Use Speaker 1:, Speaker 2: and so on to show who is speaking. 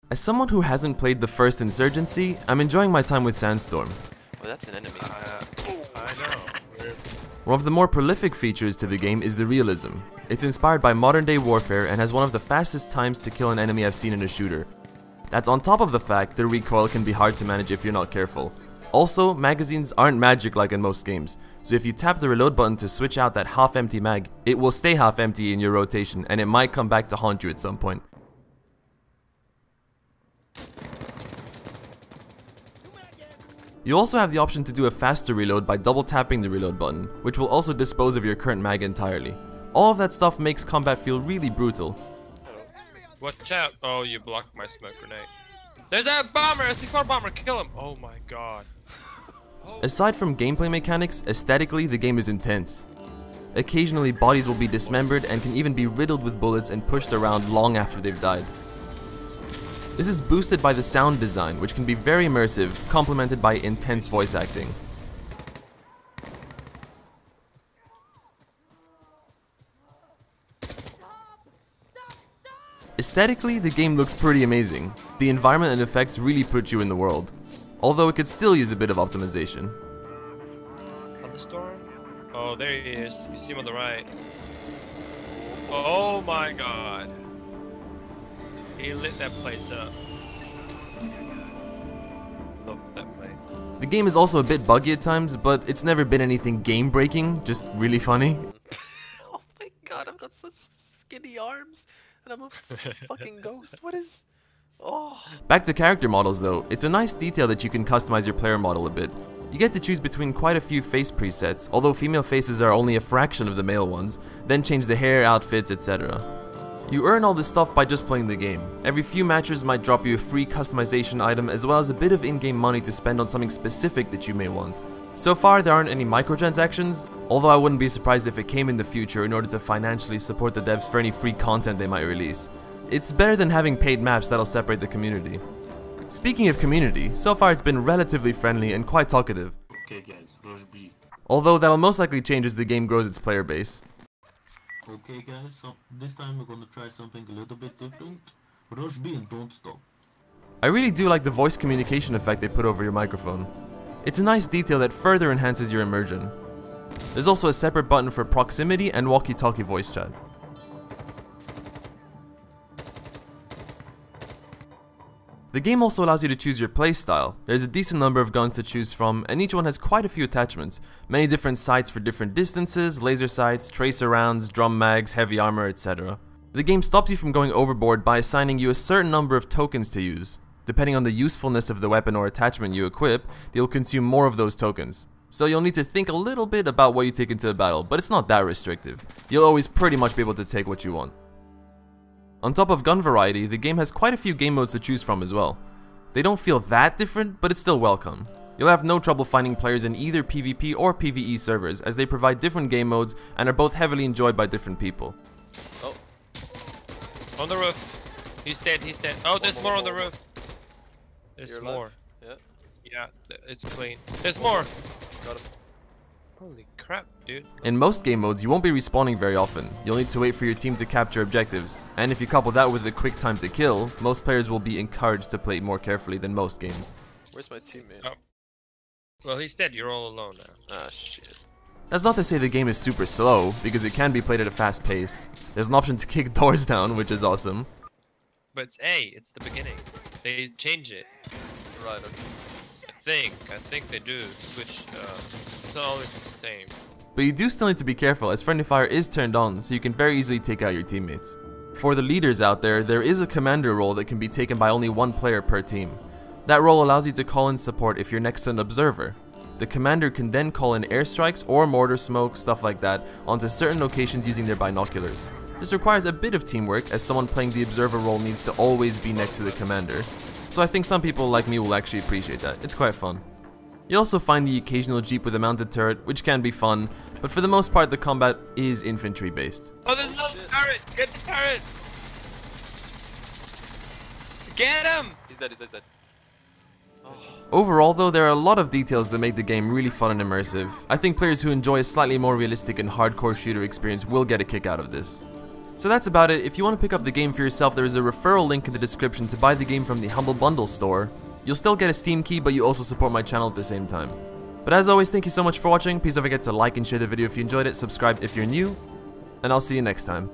Speaker 1: As someone who hasn't played the first Insurgency, I'm enjoying my time with Sandstorm.
Speaker 2: Oh, that's an enemy.
Speaker 3: I know.
Speaker 1: One of the more prolific features to the game is the realism. It's inspired by modern day warfare and has one of the fastest times to kill an enemy I've seen in a shooter. That's on top of the fact the recoil can be hard to manage if you're not careful. Also, magazines aren't magic like in most games, so if you tap the reload button to switch out that half-empty mag, it will stay half-empty in your rotation and it might come back to haunt you at some point. You also have the option to do a faster reload by double tapping the reload button, which will also dispose of your current mag entirely. All of that stuff makes combat feel really brutal.
Speaker 3: Watch out! Oh, you blocked my smoke grenade. There's a bomber! A C4 bomber! Kill him! Oh my god.
Speaker 1: Aside from gameplay mechanics, aesthetically the game is intense. Occasionally bodies will be dismembered and can even be riddled with bullets and pushed around long after they've died. This is boosted by the sound design, which can be very immersive, complemented by intense voice acting. Aesthetically, the game looks pretty amazing. The environment and effects really put you in the world, although it could still use a bit of optimization.
Speaker 3: Thunderstorm? Oh, there he is. You see him on the right. Oh my god. He lit that place up. Love that place.
Speaker 1: The game is also a bit buggy at times, but it's never been anything game-breaking, just really funny.
Speaker 2: Oh my god, I've got such skinny arms, and I'm a fucking ghost. What is... Oh.
Speaker 1: Back to character models though, it's a nice detail that you can customize your player model a bit. You get to choose between quite a few face presets, although female faces are only a fraction of the male ones, then change the hair, outfits, etc. You earn all this stuff by just playing the game. Every few matches might drop you a free customization item as well as a bit of in-game money to spend on something specific that you may want. So far there aren't any microtransactions, although I wouldn't be surprised if it came in the future in order to financially support the devs for any free content they might release. It's better than having paid maps that'll separate the community. Speaking of community, so far it's been relatively friendly and quite talkative.
Speaker 4: Okay guys, rush B.
Speaker 1: Although that'll most likely change as the game grows its player base.
Speaker 4: Okay guys, so this time we're gonna try something a little bit different. Rush B and don't stop.
Speaker 1: I really do like the voice communication effect they put over your microphone. It's a nice detail that further enhances your immersion. There's also a separate button for proximity and walkie-talkie voice chat. The game also allows you to choose your playstyle. There's a decent number of guns to choose from, and each one has quite a few attachments. Many different sights for different distances, laser sights, tracer rounds, drum mags, heavy armor, etc. The game stops you from going overboard by assigning you a certain number of tokens to use. Depending on the usefulness of the weapon or attachment you equip, they'll consume more of those tokens. So you'll need to think a little bit about what you take into a battle, but it's not that restrictive. You'll always pretty much be able to take what you want. On top of gun variety, the game has quite a few game modes to choose from as well. They don't feel that different, but it's still welcome. You'll have no trouble finding players in either PvP or PvE servers, as they provide different game modes and are both heavily enjoyed by different people.
Speaker 3: Oh. On the roof. He's dead, he's dead. Oh, there's more on the roof. There's
Speaker 2: You're
Speaker 3: more.
Speaker 2: alive.
Speaker 3: Yeah, it's clean. There's more!
Speaker 2: Got him.
Speaker 3: Holy crap, dude.
Speaker 1: In most game modes, you won't be respawning very often. You'll need to wait for your team to capture objectives. And if you couple that with a quick time to kill, most players will be encouraged to play more carefully than most games.
Speaker 2: Where's my teammate?
Speaker 3: Oh. Well, he's dead. You're all alone now.
Speaker 2: Ah, shit.
Speaker 1: That's not to say the game is super slow, because it can be played at a fast pace. There's an option to kick doors down, which is awesome.
Speaker 3: But it's A. It's the beginning. They change it.
Speaker 2: Right, okay.
Speaker 3: I think they do switch. It's not always the same.
Speaker 1: But you do still need to be careful, as friendly fire is turned on, so you can very easily take out your teammates. For the leaders out there is a commander role that can be taken by only one player per team. That role allows you to call in support if you're next to an observer. The commander can then call in airstrikes or mortar smoke, stuff like that, onto certain locations using their binoculars. This requires a bit of teamwork, as someone playing the observer role needs to always be next to the commander. So I think some people like me will actually appreciate that. It's quite fun. You'll also find the occasional jeep with a mounted turret, which can be fun, but for the most part the combat is infantry based.
Speaker 3: Oh, there's another turret! Get the turret! Get him!
Speaker 2: He's dead, he's dead, he's dead. Oh.
Speaker 1: Overall though, there are a lot of details that make the game really fun and immersive. I think players who enjoy a slightly more realistic and hardcore shooter experience will get a kick out of this. So that's about it. If you want to pick up the game for yourself, there is a referral link in the description to buy the game from the Humble Bundle store. You'll still get a Steam key, but you also support my channel at the same time. But as always, thank you so much for watching. Please don't forget to like and share the video if you enjoyed it, subscribe if you're new, and I'll see you next time.